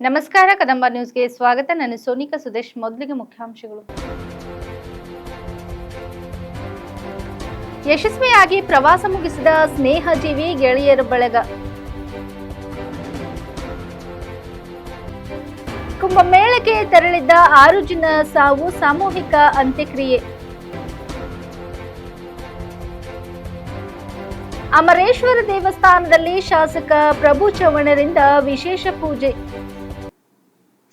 ನಮಸ್ಕಾರ ಕದಂಬ ನ್ಯೂಸ್ಗೆ ಸ್ವಾಗತ. ನಾನು ಸೋನಿಕಾ ಸುದೇಶ್. ಮೊದಲಿಗೆ ಮುಖ್ಯಾಂಶಗಳು. ಯಶಸ್ವಿಯಾಗಿ ಪ್ರವಾಸ ಮುಗಿಸಿದ ಸ್ನೇಹಜೀವಿ ಗೆಳೆಯರ ಬಳಗ. ಕುಂಭಮೇಳಕ್ಕೆ ತೆರಳಿದ್ದ 6 ಜನ ಸಾವು, ಸಾಮೂಹಿಕ ಅಂತ್ಯಕ್ರಿಯೆ. ಅಮರೇಶ್ವರ ದೇವಸ್ಥಾನದಲ್ಲಿ ಶಾಸಕ ಪ್ರಭು ಚವ್ಹಾಣರಿಂದ ವಿಶೇಷ ಪೂಜೆ.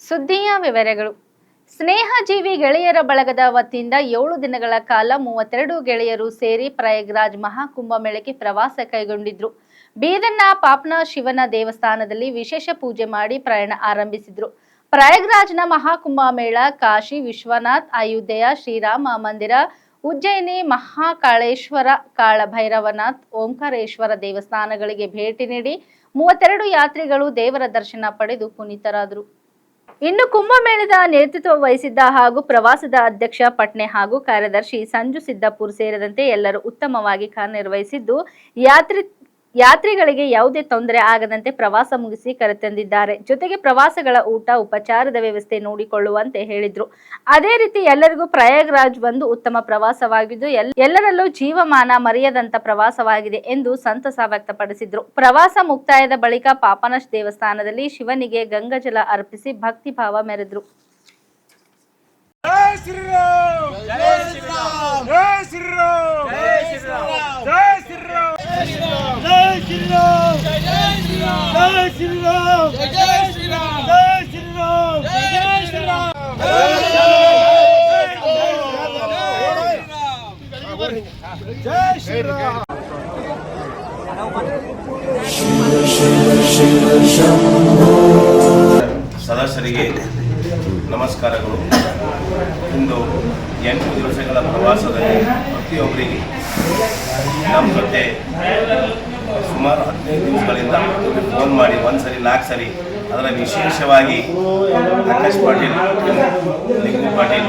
ಸುದ್ದಿಯ ವಿವರಗಳು. ಸ್ನೇಹಜೀವಿ ಗೆಳೆಯರ ಬಳಗದ ವತಿಯಿಂದ 7 ದಿನಗಳ ಕಾಲ 32 ಗೆಳೆಯರು ಸೇರಿ ಪ್ರಯಾಗ್ರಾಜ್ ಮಹಾಕುಂಭಮೇಳಕ್ಕೆ ಪ್ರವಾಸ ಕೈಗೊಂಡಿದ್ರು. ಬೀದರ್ನ ಪಾಪ್ನಾ ಶಿವನ ದೇವಸ್ಥಾನದಲ್ಲಿ ವಿಶೇಷ ಪೂಜೆ ಮಾಡಿ ಪ್ರಯಾಣ ಆರಂಭಿಸಿದ್ರು. ಪ್ರಯಾಗ್ರಾಜ್ನ ಮಹಾಕುಂಭಮೇಳ ಕಾಶಿ ವಿಶ್ವನಾಥ್, ಅಯೋಧ್ಯೆಯ ಶ್ರೀರಾಮ ಮಂದಿರ, ಉಜ್ಜಯಿನಿ ಮಹಾಕಾಳೇಶ್ವರ, ಕಾಳಭೈರವನಾಥ್, ಓಂಕಾರೇಶ್ವರ ದೇವಸ್ಥಾನಗಳಿಗೆ ಭೇಟಿ ನೀಡಿ 32 ಯಾತ್ರಿಗಳು ದೇವರ ದರ್ಶನ ಪಡೆದು ಪುನೀತರಾದರು. ಇನ್ನು ಕುಂಭಮೇಳದ ನೇತೃತ್ವ ವಹಿಸಿದ್ದ ಹಾಗೂ ಪ್ರವಾಸದ ಅಧ್ಯಕ್ಷ ಪಟ್ನೆ ಹಾಗೂ ಕಾರ್ಯದರ್ಶಿ ಸಂಜು ಸಿದ್ದಾಪುರ್ ಸೇರಿದಂತೆ ಎಲ್ಲರೂ ಉತ್ತಮವಾಗಿ ಕಾರ್ಯನಿರ್ವಹಿಸಿದ್ದು ಯಾತ್ರಿಗಳಿಗೆ ಯಾವುದೇ ತೊಂದರೆ ಆಗದಂತೆ ಪ್ರವಾಸ ಮುಗಿಸಿ ಕರೆತಂದಿದ್ದಾರೆ. ಜೊತೆಗೆ ಪ್ರವಾಸಗಳ ಊಟ ಉಪಚಾರದ ವ್ಯವಸ್ಥೆ ನೋಡಿಕೊಳ್ಳುವಂತೆ ಹೇಳಿದ್ರು. ಅದೇ ರೀತಿ ಎಲ್ಲರಿಗೂ ಪ್ರಯಾಗ್ರಾಜ್ ಒಂದು ಉತ್ತಮ ಪ್ರವಾಸವಾಗಿದ್ದು ಎಲ್ಲರಲ್ಲೂ ಜೀವಮಾನ ಮರೆಯದಂತ ಪ್ರವಾಸವಾಗಿದೆ ಎಂದು ಸಂತಸ ವ್ಯಕ್ತಪಡಿಸಿದ್ರು. ಪ್ರವಾಸ ಮುಕ್ತಾಯದ ಬಳಿಕ ಪಾಪನಾಶ್ ದೇವಸ್ಥಾನದಲ್ಲಿ ಶಿವನಿಗೆ ಗಂಗಾಜಲ ಅರ್ಪಿಸಿ ಭಕ್ತಿ ಭಾವ ಮೆರೆದ್ರು. जय श्री राम, जय श्री राम, जय श्री राम, जय श्री राम, जय श्री राम, जय श्री राम, जय श्री राम, जय श्री राम, जय श्री राम, जय श्री राम, जय श्री राम, जय श्री राम. ಸದಸ್ಯರಿಗೆ ನಮಸ್ಕಾರಗಳು. ಇಂದು 8 ದಿವಸಗಳ ಪ್ರವಾಸದಲ್ಲಿ ಪ್ರತಿಯೊಬ್ಬರಿಗೆ ನಮ್ಮ ಜೊತೆ ಸುಮಾರು 15 ದಿವಸಗಳಿಂದ ಫೋನ್ ಮಾಡಿ ಒಂದ್ಸರಿ 4 ಸರಿ ಅದರ ವಿಶೇಷವಾಗಿ ಆಕಾಶ್ ಪಾಟೀಲ್, ಲಿಂಗು ಪಾಟೀಲ್,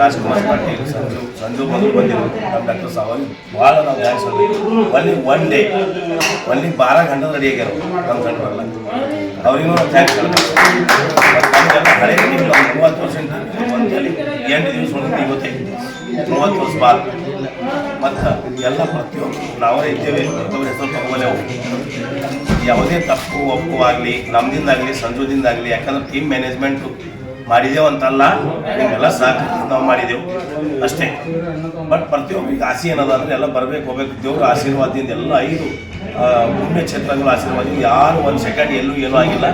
ರಾಜ್ಕುಮಾರ್ ಪಾಟೀಲ್, ಸಂಜು ಮೊದಲು ಬಂದಿರು, ನಮ್ಮ ಡಾಕ್ಟರ್ ಸಾವಲ್ ಭಾಳ ನಾವು ಡ್ಯಾನ್ಸ್ ಅಲ್ಲಿ 1 ಡೇ ಅಲ್ಲಿ 12 ಗಂಟೆ ರೆಡಿ ಆಗ್ಯಾರ ನಮ್ಮ ಕಂಡ್ರಲ್ಲ. ಅವರಿಗೂ ನಾವು ಥ್ಯಾಂಕ್ಸ್ ಹೇಳ್ಬೇಕು. ನಮಗೆಲ್ಲ ಹಳೆ ನಮ್ಮ 30 ವರ್ಷ ಒಂದಲ್ಲಿ 8 ದಿವಸ ಉಳಿದು ಗೊತ್ತೈತಿ 30 ವರ್ಷ ಬಾಲ್ ಮತ್ತು ಎಲ್ಲ ಪ್ರತಿಯೊಬ್ಬರು ನಾವೇ ಇದ್ದೇವೆ. ಮತ್ತೊಬ್ಬರ ಹೆಸರು ತಗೋಲೇವು. ಯಾವುದೇ ತಪ್ಪು ಒಪ್ಪುವಾಗಲಿ ನಮ್ದಿಂದಾಗಲಿ ಸಂಜುದಿಂದಾಗಲಿ, ಯಾಕಂದ್ರೆ ಟೀಮ್ ಮ್ಯಾನೇಜ್ಮೆಂಟು ಮಾಡಿದೆವು ಅಂತಲ್ಲ, ನಿಮ್ಮೆಲ್ಲ ಸಾಕು ನಾವು ಮಾಡಿದೆವು ಅಷ್ಟೇ. ಬಟ್ ಪ್ರತಿಯೊಬ್ಬರಿಗೆ ಆಸೆ ಏನದ ಅಂದರೆ ಎಲ್ಲ ಬರಬೇಕು ಹೋಗ್ಬೇಕು. ದೇವ್ರ ಆಶೀರ್ವಾದದಿಂದ ಎಲ್ಲ 5 ಪುಣ್ಯ ಕ್ಷೇತ್ರಗಳ ಆಶೀರ್ವಾದದಿಂದ ಯಾರು 1 ಸೆಕೆಂಡ್ ಎಲ್ಲೂ ಏನೂ ಆಗಿಲ್ಲ,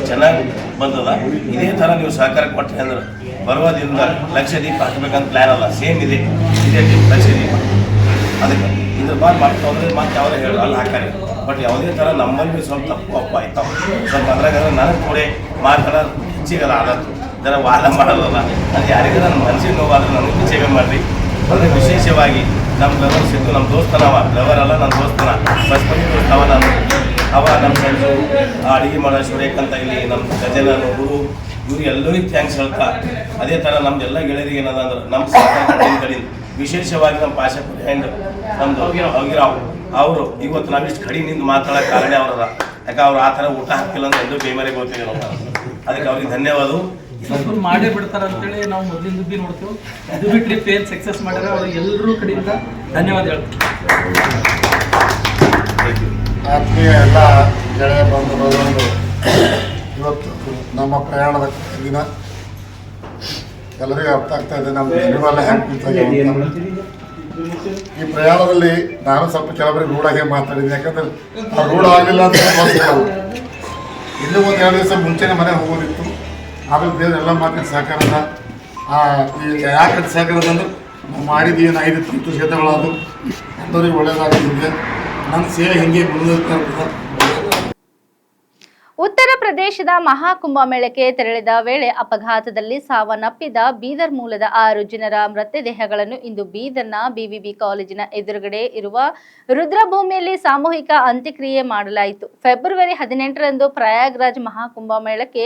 ಚೆನ್ನಾಗಿ ಬಂದದ. ಇದೇ ಥರ ನೀವು ಸಹಕಾರ ಕೊಟ್ಟರೆ ಅಂದ್ರೆ ಬರುವುದರಿಂದ ಲಕ್ಷದೀಪ ಹಾಕಬೇಕಂತ ಪ್ಲ್ಯಾನ್ ಅಲ್ಲ, ಸೇಮ್ ಇದೇ ಲಕ್ಷದೀಪ. ಅದಕ್ಕೆ ಇದ್ರ ಬಾದ್ ಮಾಡ್ತಾ ಹೋದ್ರೆ ಮತ್ತೆ ಯಾವುದೇ ಹೇಳಿ ಅಲ್ಲಿ ಹಾಕಾರೆ. ಬಟ್ ಯಾವುದೇ ಥರ ನಮ್ಮಲ್ಲಿ ಸ್ವಲ್ಪ ತಪ್ಪು ಅಪ್ಪ ಆಯ್ತಾವ ಸ್ವಲ್ಪ ಅದ್ರಾಗ ನನಗೆ ಥೋಡೆ ಮಾತಾಡೋ ಹೆಚ್ಚಿಗಲ್ಲ ಆದತ್ತು ಜನ ವಾದ ಮಾಡೋದಲ್ಲ. ಅದು ಯಾರಿಗೂ ನನ್ನ ಮನಸ್ಸಿಗೆ ನೋವಾದ್ರೆ ನನಗೆ ಹೆಚ್ಚಿಗೆ ಮಾಡಿರಿ. ಅಂದರೆ ವಿಶೇಷವಾಗಿ ನಮ್ಮ ಫ್ಲವರ್ ಸಿಕ್ಕು, ನಮ್ಮ ದೋಸ್ತನವ ಫ್ಲವರ್ ಅಲ್ಲ, ನನ್ನ ದೋಸ್ತನ ಬಸ್ಪತಿ ದೋಸ್ತವ ನಾನು. ಅವ ನಮ್ಮ ಸಂಜು ಅಡುಗೆ ಮಾಡೋ ಸೂರ್ಯಕಂತ ಇಲ್ಲಿ ನಮ್ಮ ಗಜನ ಗುರು ಇವ್ರು ಎಲ್ಲರಿಗೂ ಥ್ಯಾಂಕ್ಸ್ ಹೇಳ್ತಾ, ಅದೇ ಥರ ನಮ್ದೆಲ್ಲ ಗೆಳೆಯರಿಗೆ ಏನದ ಅಂದ್ರೆ ನಮ್ಮ ಕಡೆಯಿಂದ ವಿಶೇಷವಾಗಿ ನಮ್ಮ ಪಾಶಪುರ ಆ್ಯಂಡ್ ನಮ್ಮದು ಹೋಗಿರಾವ್ ಅವರು ಇವತ್ತು ನಾವಿಷ್ಟು ಕಡಿನಿಂದ ಮಾತಾಡೋ ಕಾರಣ ಅವರದ. ಯಾಕೆ ಅವ್ರು ಆ ಥರ ಊಟ ಹಾಕಿಲ್ಲ ಅಂದ್ರೆ ಎಲ್ಲೂ ಬೇಮರಿಗೆ ಗೊತ್ತಿದೆ ನಾವು. ಅದಕ್ಕೆ ಅವ್ರಿಗೆ ಧನ್ಯವಾದ. ಮಾಡೇ ಬಿಡ್ತಾರೆ ಅಂತೇಳಿ ನಾವು ಮೊದಲಿಂದ ಬಿ ನೋಡ್ತೀವಿ. ಇದು ಬಿಟ್ಟರೆ ಫೇಲ್ ಸಕ್ಸಸ್ ಮಾಡ್ಯಾರ, ಅವ್ರಿಗೆ ಎಲ್ಲರೂ ಕಡೆಯಿಂದ ಧನ್ಯವಾದ ಹೇಳ್ತೀವಿ. ಆತ್ಮೀಯ ಎಲ್ಲ ಗೆಳೆಯ ಬಂಧುಗಳು, ಇವತ್ತು ನಮ್ಮ ಪ್ರಯಾಣದ ದಿನ ಎಲ್ಲರಿಗೂ ಅರ್ಥ ಆಗ್ತಾ ಇದೆ ನಮ್ಮ ಜೀವನ ಹೆಂಗೆ. ಈ ಪ್ರಯಾಣದಲ್ಲಿ ನಾನು ಸ್ವಲ್ಪ ಕೆಲವರಿಗೆ ರೂಢಾಗೆ ಮಾತಾಡಿದ್ದೀನಿ, ಯಾಕಂದ್ರೆ ಆ ರೂಢ ಆಗಲಿಲ್ಲ ಅಂತ ಇನ್ನೂ ಒಂದು 2 ದಿವಸ ಮುಂಚೆನೇ ಮನೆ ಹೋಗೋದಿತ್ತು. ಆಮೇಲೆ ಬೇರೆ ಎಲ್ಲ ಮಾತಿನ ಸಹಕಾರದ ಯಾಕೆ ಸಹಕಾರದ ಅಂದ್ರೆ ನಾವು ಮಾಡಿದ್ದೀವಿ. ಏನು 5 ತೀರ್ಥಕ್ಷೇತ್ರಗಳಾದವು, ಅಂಥವ್ರಿಗೆ ಒಳ್ಳೆಯದಾಗಿದೆ. ನನ್ನ ಸೇವೆ ಹಿಂಗೆ ಮುಂದುವರಿತಾ ಇರ್ತದೆ. ಉತ್ತರ ಪ್ರದೇಶದ ಮಹಾಕುಂಭಮೇಳಕ್ಕೆ ತೆರಳಿದ ವೇಳೆ ಅಪಘಾತದಲ್ಲಿ ಸಾವನ್ನಪ್ಪಿದ ಬೀದರ್ ಮೂಲದ 6 ಜನರ ಮೃತದೇಹಗಳನ್ನು ಇಂದು ಬೀದರ್ನ ಬಿವಿಬಿ ಕಾಲೇಜಿನ ಎದುರುಗಡೆ ಇರುವ ರುದ್ರಭೂಮಿಯಲ್ಲಿ ಸಾಮೂಹಿಕ ಅಂತ್ಯಕ್ರಿಯೆ ಮಾಡಲಾಯಿತು. ಫೆಬ್ರವರಿ 18ರಂದು ಪ್ರಯಾಗ್ರಾಜ್ ಮಹಾಕುಂಭಮೇಳಕ್ಕೆ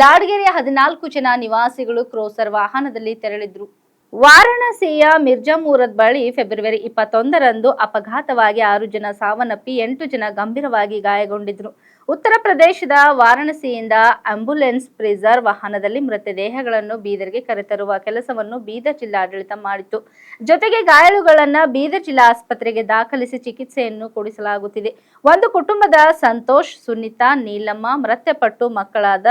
ಲಾಡ್ಗೆರೆಯ 14 ಜನ ನಿವಾಸಿಗಳು ಕ್ರೋಸರ್ ವಾಹನದಲ್ಲಿ ತೆರಳಿದ್ರು. ವಾರಾಣಸಿಯ ಮಿರ್ಜಾಪುರದ ಬಳಿ ಫೆಬ್ರವರಿ 21ರಂದು ಅಪಘಾತವಾಗಿ 6 ಜನ ಸಾವನ್ನಪ್ಪಿ 8 ಜನ ಗಂಭೀರವಾಗಿ ಗಾಯಗೊಂಡಿದ್ರು. ಉತ್ತರ ಪ್ರದೇಶದ ವಾರಾಣಸಿಯಿಂದ ಆಂಬ್ಯುಲೆನ್ಸ್ ಪ್ರಿಸರ್ ವಾಹನದಲ್ಲಿ ಮೃತದೇಹಗಳನ್ನು ಬೀದರ್ಗೆ ಕರೆತರುವ ಕೆಲಸವನ್ನು ಬೀದರ್ ಜಿಲ್ಲಾಡಳಿತ ಮಾಡಿತು. ಜೊತೆಗೆ ಗಾಯಾಳುಗಳನ್ನ ಬೀದರ್ ಜಿಲ್ಲಾ ಆಸ್ಪತ್ರೆಗೆ ದಾಖಲಿಸಿ ಚಿಕಿತ್ಸೆಯನ್ನು ಕೊಡಿಸಲಾಗುತ್ತಿದೆ. ಒಂದು ಕುಟುಂಬದ ಸಂತೋಷ್, ಸುನೀತಾ, ನೀಲಮ್ಮ ಮೃತಪಟ್ಟು ಮಕ್ಕಳಾದ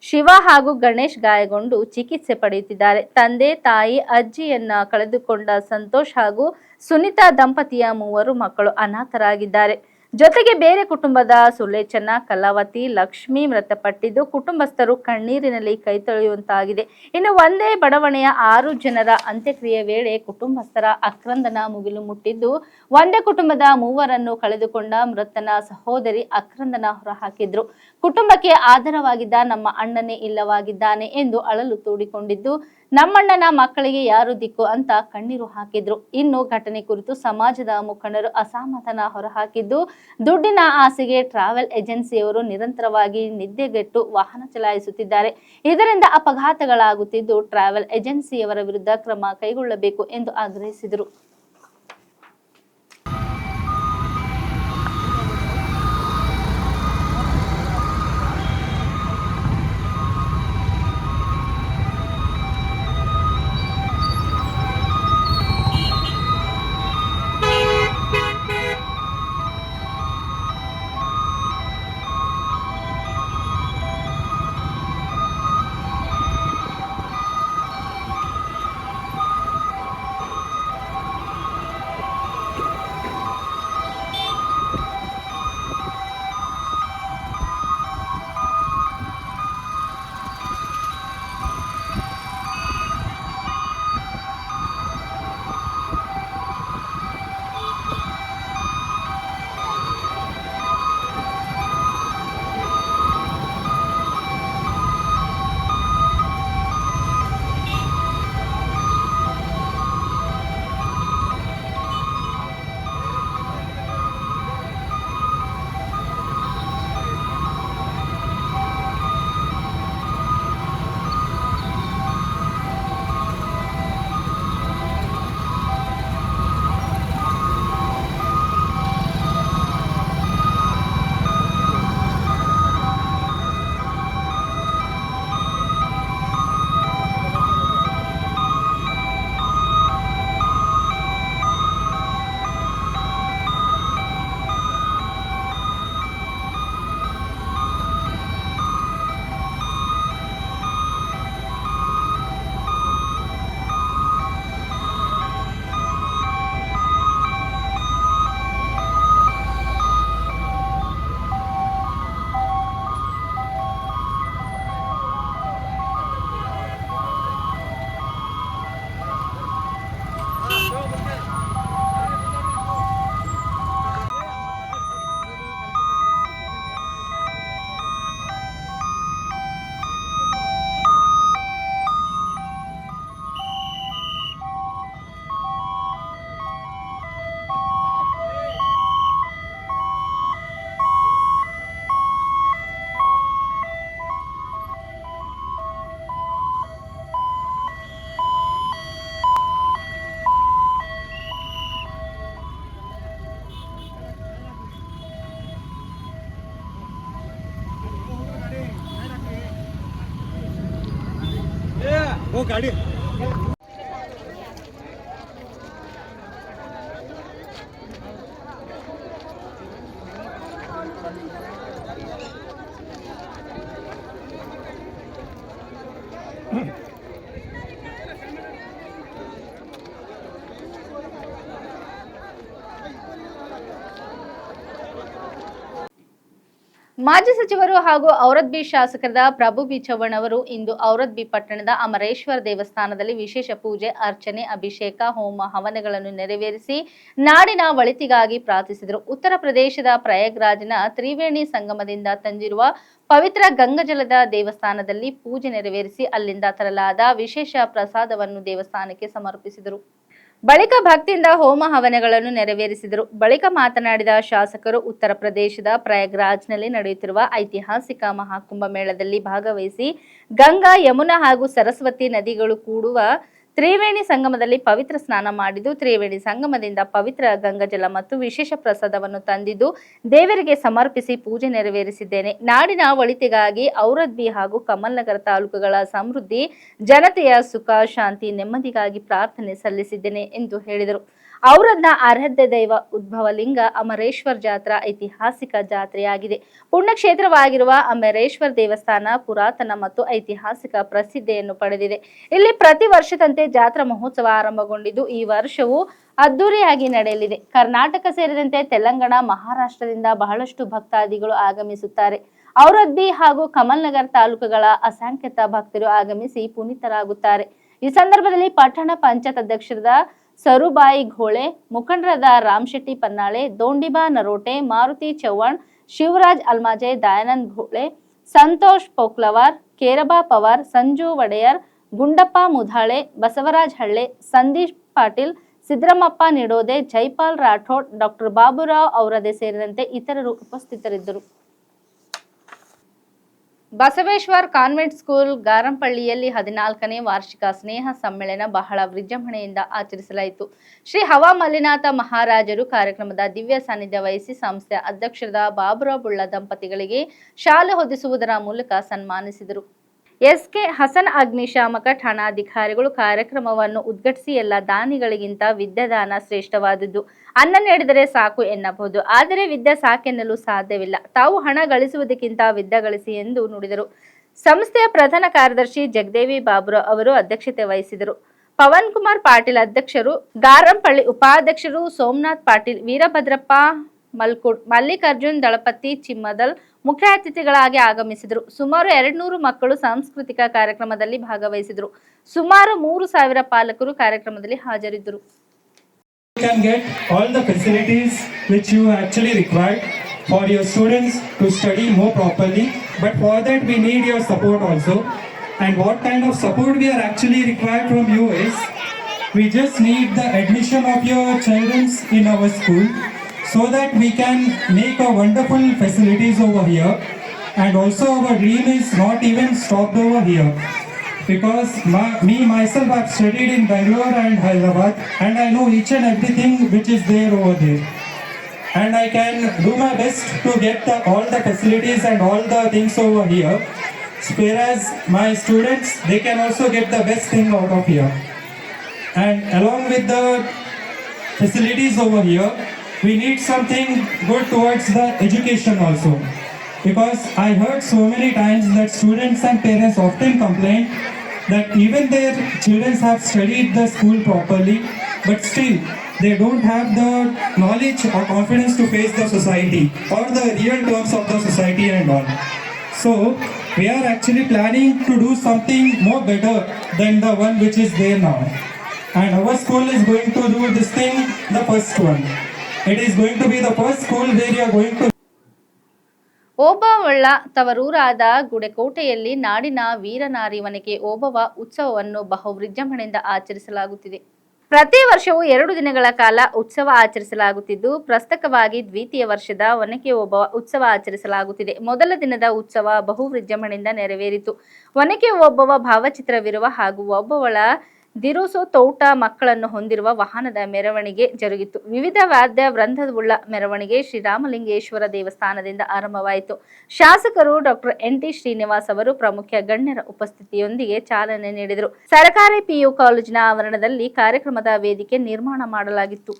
ಶಿವ ಹಾಗೂ ಗಣೇಶ್ ಗಾಯಗೊಂಡು ಚಿಕಿತ್ಸೆ ಪಡೆಯುತ್ತಿದ್ದಾರೆ. ತಂದೆ, ತಾಯಿ, ಅಜ್ಜಿಯನ್ನ ಕಳೆದುಕೊಂಡ ಸಂತೋಷ್ ಹಾಗೂ ಸುನೀತಾ ದಂಪತಿಯ 3 ಮಕ್ಕಳು ಅನಾಥರಾಗಿದ್ದಾರೆ. ಜೊತೆಗೆ ಬೇರೆ ಕುಟುಂಬದ ಸುಲೇಚನ, ಕಲಾವತಿ, ಲಕ್ಷ್ಮಿ ಮೃತಪಟ್ಟಿದ್ದು ಕುಟುಂಬಸ್ಥರು ಕಣ್ಣೀರಿನಲ್ಲಿ ಕೈ ತೊಳೆಯುವಂತಾಗಿದೆ. ಇನ್ನು ಒಂದೇ ಬಡಾವಣೆಯ 6 ಜನರ ಅಂತ್ಯಕ್ರಿಯೆ ವೇಳೆ ಕುಟುಂಬಸ್ಥರ ಆಕ್ರಂದನ ಮುಗಿಲು ಮುಟ್ಟಿದ್ದು, ಒಂದೇ ಕುಟುಂಬದ 3ರನ್ನು ಕಳೆದುಕೊಂಡ ಮೃತನ ಸಹೋದರಿ ಆಕ್ರಂದನ ಹೊರಹಾಕಿದ್ರು. ಕುಟುಂಬಕ್ಕೆ ಆಧಾರವಾಗಿದ್ದ ನಮ್ಮ ಅಣ್ಣನೇ ಇಲ್ಲವಾಗಿದ್ದಾನೆ ಎಂದು ಅಳಲು ತೋಡಿಕೊಂಡಿದ್ದು, ನಮ್ಮಣ್ಣನ ಮಕ್ಕಳಿಗೆ ಯಾರು ದಿಕ್ಕು ಅಂತ ಕಣ್ಣೀರು ಹಾಕಿದ್ರು. ಇನ್ನು ಘಟನೆ ಕುರಿತು ಸಮಾಜದ ಮುಖಂಡರು ಅಸಮಾಧಾನ ಹೊರಹಾಕಿದ್ದು, ದುಡ್ಡಿನ ಆಸೆಗೆ ಟ್ರಾವೆಲ್ ಏಜೆನ್ಸಿಯವರು ನಿರಂತರವಾಗಿ ನಿದ್ದೆಗೆಟ್ಟು ವಾಹನ ಚಲಾಯಿಸುತ್ತಿದ್ದಾರೆ. ಇದರಿಂದ ಅಪಘಾತಗಳಾಗುತ್ತಿದ್ದು, ಟ್ರಾವೆಲ್ ಏಜೆನ್ಸಿಯವರ ವಿರುದ್ಧ ಕ್ರಮ ಕೈಗೊಳ್ಳಬೇಕು ಎಂದು ಆಗ್ರಹಿಸಿದರು. वो गाड़ी ಮಾಜಿ ಸಚಿವರು ಹಾಗೂ ಔರದ್ಬಿ ಶಾಸಕರಾದ ಪ್ರಭು ಬಿ ಚವ್ಹಾಣ್ ಅವರು ಇಂದು ಔರದ್ಬಿ ಪಟ್ಟಣದ ಅಮರೇಶ್ವರ ದೇವಸ್ಥಾನದಲ್ಲಿ ವಿಶೇಷ ಪೂಜೆ, ಅರ್ಚನೆ, ಅಭಿಷೇಕ, ಹೋಮ ಹವನಗಳನ್ನು ನೆರವೇರಿಸಿ ನಾಡಿನ ಒಳಿತಿಗಾಗಿ ಪ್ರಾರ್ಥಿಸಿದರು. ಉತ್ತರ ಪ್ರದೇಶದ ಪ್ರಯಾಗ್ರಾಜ್ನ ತ್ರಿವೇಣಿ ಸಂಗಮದಿಂದ ತಂದಿರುವ ಪವಿತ್ರ ಗಂಗಾಜಲದ ದೇವಸ್ಥಾನದಲ್ಲಿ ಪೂಜೆ ನೆರವೇರಿಸಿ ಅಲ್ಲಿಂದ ತರಲಾದ ವಿಶೇಷ ಪ್ರಸಾದವನ್ನು ದೇವಸ್ಥಾನಕ್ಕೆ ಸಮರ್ಪಿಸಿದರು. ಬಳಿಕ ಭಕ್ತಿಯಿಂದ ಹೋಮ ಹವನಗಳನ್ನು ನೆರವೇರಿಸಿದರು. ಬಳಿಕ ಮಾತನಾಡಿದ ಶಾಸಕರು, ಉತ್ತರ ಪ್ರದೇಶದ ಪ್ರಯಾಗ್ರಾಜ್ನಲ್ಲಿ ನಡೆಯುತ್ತಿರುವ ಐತಿಹಾಸಿಕ ಮಹಾಕುಂಭ ಮೇಳದಲ್ಲಿ ಭಾಗವಹಿಸಿ ಗಂಗಾ, ಯಮುನಾ ಹಾಗೂ ಸರಸ್ವತಿ ನದಿಗಳು ಕೂಡುವ ತ್ರಿವೇಣಿ ಸಂಗಮದಲ್ಲಿ ಪವಿತ್ರ ಸ್ನಾನ ಮಾಡಿದ್ದು, ತ್ರಿವೇಣಿ ಸಂಗಮದಿಂದ ಪವಿತ್ರ ಗಂಗಾಜಲ ಮತ್ತು ವಿಶೇಷ ಪ್ರಸಾದವನ್ನು ತಂದಿದ್ದು ದೇವರಿಗೆ ಸಮರ್ಪಿಸಿ ಪೂಜೆ ನೆರವೇರಿಸಿದ್ದೇನೆ. ನಾಡಿನ ಒಳಿತಿಗಾಗಿ ಔರದ್ಬಿ ಹಾಗೂ ಕಮಲ್ನಗರ ತಾಲೂಕುಗಳ ಸಮೃದ್ಧಿ, ಜನತೆಯ ಸುಖ, ಶಾಂತಿ, ನೆಮ್ಮದಿಗಾಗಿ ಪ್ರಾರ್ಥನೆ ಸಲ್ಲಿಸಿದ್ದೇನೆ ಎಂದು ಹೇಳಿದರು. ಔರದ್ನ ಆರಾಧ್ಯ ದೈವ ಉದ್ಭವಲಿಂಗ ಅಮರೇಶ್ವರ ಜಾತ್ರಾ ಐತಿಹಾಸಿಕ ಜಾತ್ರೆಯಾಗಿದೆ. ಪುಣ್ಯಕ್ಷೇತ್ರವಾಗಿರುವ ಅಮರೇಶ್ವರ ದೇವಸ್ಥಾನ ಪುರಾತನ ಮತ್ತು ಐತಿಹಾಸಿಕ ಪ್ರಸಿದ್ಧಿಯನ್ನು ಪಡೆದಿದೆ. ಇಲ್ಲಿ ಪ್ರತಿ ವರ್ಷದಂತೆ ಜಾತ್ರಾ ಮಹೋತ್ಸವ ಆರಂಭಗೊಂಡಿದ್ದು ಈ ವರ್ಷವೂ ಅದ್ದೂರಿಯಾಗಿ ನಡೆಯಲಿದೆ. ಕರ್ನಾಟಕ ಸೇರಿದಂತೆ ತೆಲಂಗಾಣ, ಮಹಾರಾಷ್ಟ್ರದಿಂದ ಬಹಳಷ್ಟು ಭಕ್ತಾದಿಗಳು ಆಗಮಿಸುತ್ತಾರೆ. ಔರದ್ಬಿ ಹಾಗೂ ಕಮಲ್ನಗರ ತಾಲೂಕುಗಳ ಅಸಂಖ್ಯಾತ ಭಕ್ತರು ಆಗಮಿಸಿ ಪುನೀತರಾಗುತ್ತಾರೆ. ಈ ಸಂದರ್ಭದಲ್ಲಿ ಪಟ್ಟಣ ಪಂಚಾಯತ್ ಅಧ್ಯಕ್ಷರಾದ ಸರುಬಾಯಿ ಘೋಳೆ, ಮುಖಂಡರಾದ ರಾಮಶೆಟ್ಟಿ ಪನ್ನಾಳೆ, ದೋಂಡಿಬಾ ನರೋಟೆ, ಮಾರುತಿ ಚವ್ಹಾಣ್, ಶಿವರಾಜ್ ಅಲ್ಮಾಜೆ, ದಯಾನಂದ್ ಘೋಳೆ, ಸಂತೋಷ್ ಪೋಕ್ಲವಾರ್, ಕೇರಬಾ ಪವಾರ್, ಸಂಜು ವಡೆಯರ್, ಗುಂಡಪ್ಪ ಮುಧಾಳೆ, ಬಸವರಾಜ್ ಹಳ್ಳೆ, ಸಂದೀಪ್ ಪಾಟೀಲ್, ಸಿದ್ದರಾಮಪ್ಪ ನಿಡೋದೆ, ಜೈಪಾಲ್ ರಾಠೋಡ್, ಡಾಕ್ಟರ್ ಬಾಬುರಾವ್ ಔರದೆ ಸೇರಿದಂತೆ ಇತರರು ಉಪಸ್ಥಿತರಿದ್ದರು. ಬಸವೇಶ್ವರ್ ಕಾನ್ವೆಂಟ್ ಸ್ಕೂಲ್ ಗಾರಂಪಳ್ಳಿಯಲ್ಲಿ 14ನೇ ವಾರ್ಷಿಕ ಸ್ನೇಹ ಸಮ್ಮೇಳನ ಬಹಳ ವಿಜೃಂಭಣೆಯಿಂದ ಆಚರಿಸಲಾಯಿತು. ಶ್ರೀ ಹವಾ ಮಲ್ಲಿನಾಥ ಮಹಾರಾಜರು ಕಾರ್ಯಕ್ರಮದ ದಿವ್ಯ ಸಾನ್ನಿಧ್ಯ ವಹಿಸಿ ಸಂಸ್ಥೆಯ ಅಧ್ಯಕ್ಷರಾದ ಬಾಬುರಾವ್ ಬುಳ್ಳ ದಂಪತಿಗಳಿಗೆ ಶಾಲೆ ಹೊದಿಸುವುದರ ಮೂಲಕ ಸನ್ಮಾನಿಸಿದರು. ಎಸ್ಕೆ ಹಸನ್ ಅಗ್ನಿಶಾಮಕ ಠಾಣಾಧಿಕಾರಿಗಳು ಕಾರ್ಯಕ್ರಮವನ್ನು ಉದ್ಘಾಟಿಸಿ ಎಲ್ಲ ದಾನಿಗಳಿಗಿಂತ ವಿದ್ಯಾದಾನ ಶ್ರೇಷ್ಠವಾದದ್ದು. ಅನ್ನ ನೀಡಿದರೆ ಸಾಕು ಎನ್ನಬಹುದು, ಆದರೆ ವಿದ್ಯೆ ಸಾಕೆನ್ನಲು ಸಾಧ್ಯವಿಲ್ಲ. ತಾವು ಹಣ ಗಳಿಸುವುದಕ್ಕಿಂತ ವಿದ್ಯೆ ಗಳಿಸಿ ಎಂದು ನುಡಿದರು. ಸಂಸ್ಥೆಯ ಪ್ರಧಾನ ಕಾರ್ಯದರ್ಶಿ ಜಗದೇವಿ ಬಾಬುರಾವ್ ಅವರು ಅಧ್ಯಕ್ಷತೆ ವಹಿಸಿದರು. ಪವನ್ ಕುಮಾರ್ ಪಾಟೀಲ್ ಅಧ್ಯಕ್ಷರು, ಗಾರಂಪಳ್ಳಿ ಉಪಾಧ್ಯಕ್ಷರು ಸೋಮನಾಥ್ ಪಾಟೀಲ್, ವೀರಭದ್ರಪ್ಪ ಮಲ್ಕುಡ್, ಮಲ್ಲಿಕಾರ್ಜುನ್ ದಳಪತಿ ಚಿಮ್ಮದಲ್ ಮುಖ್ಯ ಅತಿಥಿಗಳಾಗಿ ಆಗಮಿಸಿದರು. ಸುಮಾರು 200 ಮಕ್ಕಳು ಸಾಂಸ್ಕೃತಿಕ ಕಾರ್ಯಕ್ರಮದಲ್ಲಿ ಭಾಗವಹಿಸಿದರು. ಸುಮಾರು 3000 ಪಾಲಕರು ಕಾರ್ಯಕ್ರಮದಲ್ಲಿ ಹಾಜರಿದ್ದರು. You can get all the facilities which you actually require for your students to study more properly, but for that we need your support also. And what kind of support we are actually required from you is, we just need the admission of your children in our school, so that we can make a wonderful facilities over here. And also our dream is not even stopped over here, because me myself have studied in Bangalore and Hyderabad, and I know each and everything which is there over there, and I can do my best to get all the facilities and all the things over here, whereas my students, they can also get the best thing out of here. And along with the facilities over here, we need something good towards the education also, because I heard so many times that students and parents often complain that even their children have studied the school properly, but still they don't have the knowledge or confidence to face the society or the real terms of the society and all. So we are actually planning to do something more better than the one which is there now, and our school is going to do this thing, the first one. It is going to be the first school where you are going to. ಓಬವ್ವಳ ತವರೂರಾದ ಗುಡೆಕೋಟೆಯಲ್ಲಿ ನಾಡಿನ ವೀರನಾರಿ ವನಿಕೆ ಓಬವ್ವ ಉತ್ಸವವನ್ನು ಬಹು ವಿಜೃಂಭಣೆಯಿಂದ ಆಚರಿಸಲಾಗುತ್ತಿದೆ. ಪ್ರತಿ ವರ್ಷವೂ 2 ದಿನಗಳ ಕಾಲ ಉತ್ಸವ ಆಚರಿಸಲಾಗುತ್ತಿದ್ದು, ಪ್ರಸಕ್ತವಾಗಿ ದ್ವಿತೀಯ ವರ್ಷದ ಒನಕೆ ಓಬವ್ವ ಉತ್ಸವ ಆಚರಿಸಲಾಗುತ್ತಿದೆ. ಮೊದಲ ದಿನದ ಉತ್ಸವ ಬಹು ವಿಜೃಂಭಣೆಯಿಂದ ನೆರವೇರಿತು. ಒನಕೆ ಓಬವ್ವ ಭಾವಚಿತ್ರವಿರುವ ಹಾಗೂ ಓಬವ್ವಳ ದಿರೋಸೋ ತೋಟ ಮಕ್ಕಳನ್ನು ಹೊಂದಿರುವ ವಾಹನದ ಮೆರವಣಿಗೆ ಜರುಗಿತು. ವಿವಿಧ ವಾದ್ಯ ವೃಂದವುಳ್ಳ ಮೆರವಣಿಗೆ ಶ್ರೀರಾಮಲಿಂಗೇಶ್ವರ ದೇವಸ್ಥಾನದಿಂದ ಆರಂಭವಾಯಿತು. ಶಾಸಕರು ಡಾಕ್ಟರ್ NT ಶ್ರೀನಿವಾಸ್ ಅವರು ಪ್ರಮುಖ ಗಣ್ಯರ ಉಪಸ್ಥಿತಿಯೊಂದಿಗೆ ಚಾಲನೆ ನೀಡಿದರು. ಸರ್ಕಾರಿ PU ಕಾಲೇಜಿನ ಆವರಣದಲ್ಲಿ ಕಾರ್ಯಕ್ರಮದ ವೇದಿಕೆ ನಿರ್ಮಾಣ ಮಾಡಲಾಗಿತ್ತು.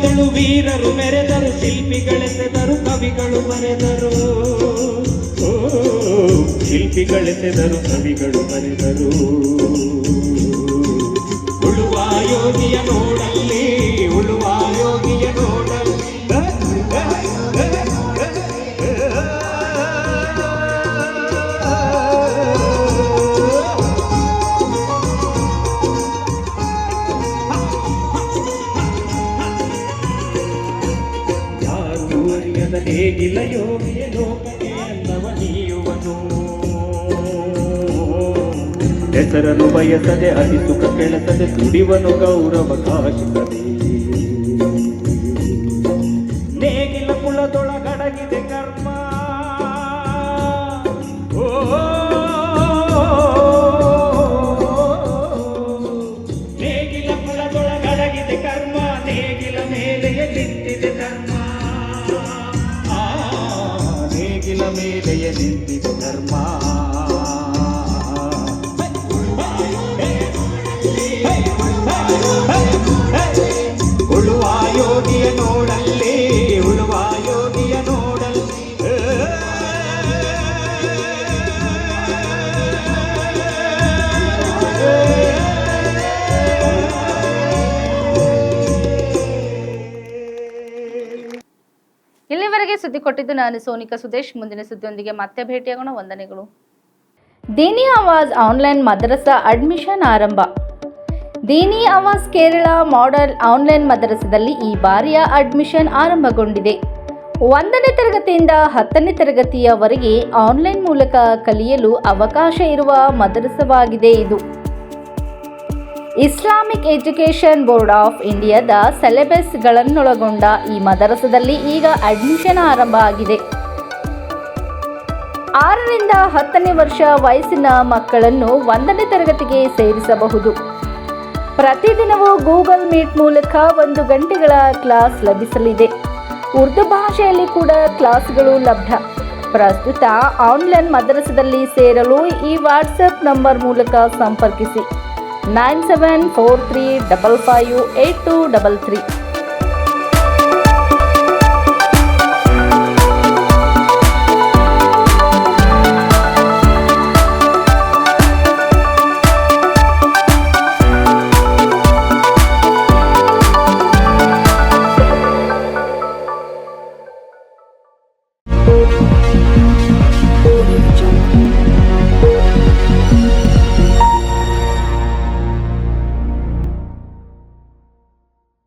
ಮೆರೆದಳು ವೀರರು ಮೆರೆದರು ಶಿಲ್ಪಿಗಳೆಸೆದರು ಕವಿಗಳು ಬರೆದರು ಶಿಲ್ಪಿಗಳೆಸೆದರು ಕವಿಗಳು ಬರೆದರು ಉಳುವ ಯೋಗಿಯ ನೋಡಲ್ಲಿ ಉಳುವ ಯೋಗಿಯ ನೋಡಲ್ಲಿ ಹೇಗಿಲ್ಲ ಯೋಗಿಯ ಲೋಕಕ್ಕೆ ಅನ್ನವ ನೀಯುವನು ಹೆಸರನ್ನು ಬಯಸದೆ ಅತಿ ಸುಖ ಕೆಳಸದೆ ದುಡಿವನು ಗೌರವ ಕಾಶಿಸದೆ ನೇಗಿಲ ಕುಲದೊಳಗಡಗಿದೆ ಕರ್ಮ ನೇಗಿಲ ಕುಲದೊಳಗಡಗಿದೆ ಕರ್ಮ ನೇಗಿಲ ಮೇಲೆಯೇ ನಿಂತಿದೆ ಧರ್ಮ ನೇಗಿಲ ಮೇಲೆಯೇ ನಿಂತಿದೆ ಧರ್ಮ ಉಳುವ ಯೋಗಿಯ ನೋಡಲ್ಲಿ ಉಳುವ ಯೋಗಿಯ ನೋಡಲ್ಲಿ ಇಲ್ಲಿವರೆಗೆ ಸುದ್ದಿ ಕೊಟ್ಟಿದ್ದು ನಾನು ಸೋನಿಕಾ ಸುದೇಶ್. ಮುಂದಿನ ಸುದ್ದಿಯೊಂದಿಗೆ ಮತ್ತೆ ಭೇಟಿಯಾಗೋಣ. ವಂದನೆಗಳು. ದೀನಿ ಆವಾಜ್ ಆನ್ಲೈನ್ ಮದರಸಾ ಅಡ್ಮಿಷನ್ ಆರಂಭ. ದೀನಿ ಆವಾಜ್ ಕೇರಳ ಮಾಡೆಲ್ ಆನ್ಲೈನ್ ಮದರಸದಲ್ಲಿ ಈ ಬಾರಿಯ ಅಡ್ಮಿಷನ್ ಆರಂಭಗೊಂಡಿದೆ. 1ನೇ ತರಗತಿಯಿಂದ 10ನೇ ತರಗತಿಯವರೆಗೆ ಆನ್ಲೈನ್ ಮೂಲಕ ಕಲಿಯಲು ಅವಕಾಶ ಇರುವ ಮದರಸವಾಗಿದೆ ಇದು. ಇಸ್ಲಾಮಿಕ್ ಎಜುಕೇಷನ್ ಬೋರ್ಡ್ ಆಫ್ ಇಂಡಿಯಾದ ಸಿಲೆಬಸ್ಗಳನ್ನೊಳಗೊಂಡ ಈ ಮದರಸದಲ್ಲಿ ಈಗ ಅಡ್ಮಿಷನ್ ಆರಂಭ ಆಗಿದೆ. 6ರಿಂದ 10ನೇ ವರ್ಷ ವಯಸ್ಸಿನ ಮಕ್ಕಳನ್ನು 1ನೇ ತರಗತಿಗೆ ಸೇರಿಸಬಹುದು. ಪ್ರತಿದಿನವೂ ಗೂಗಲ್ ಮೀಟ್ ಮೂಲಕ 1 ಗಂಟೆಗಳ ಕ್ಲಾಸ್ ಲಭಿಸಲಿದೆ. ಉರ್ದು ಭಾಷೆಯಲ್ಲಿ ಕೂಡ ಕ್ಲಾಸ್ಗಳು ಲಭ್ಯ. ಪ್ರಸ್ತುತ ಆನ್ಲೈನ್ ಮದರಸದಲ್ಲಿ ಸೇರಲು ಈ ವಾಟ್ಸಪ್ ನಂಬರ್ ಮೂಲಕ ಸಂಪರ್ಕಿಸಿ 9743558233.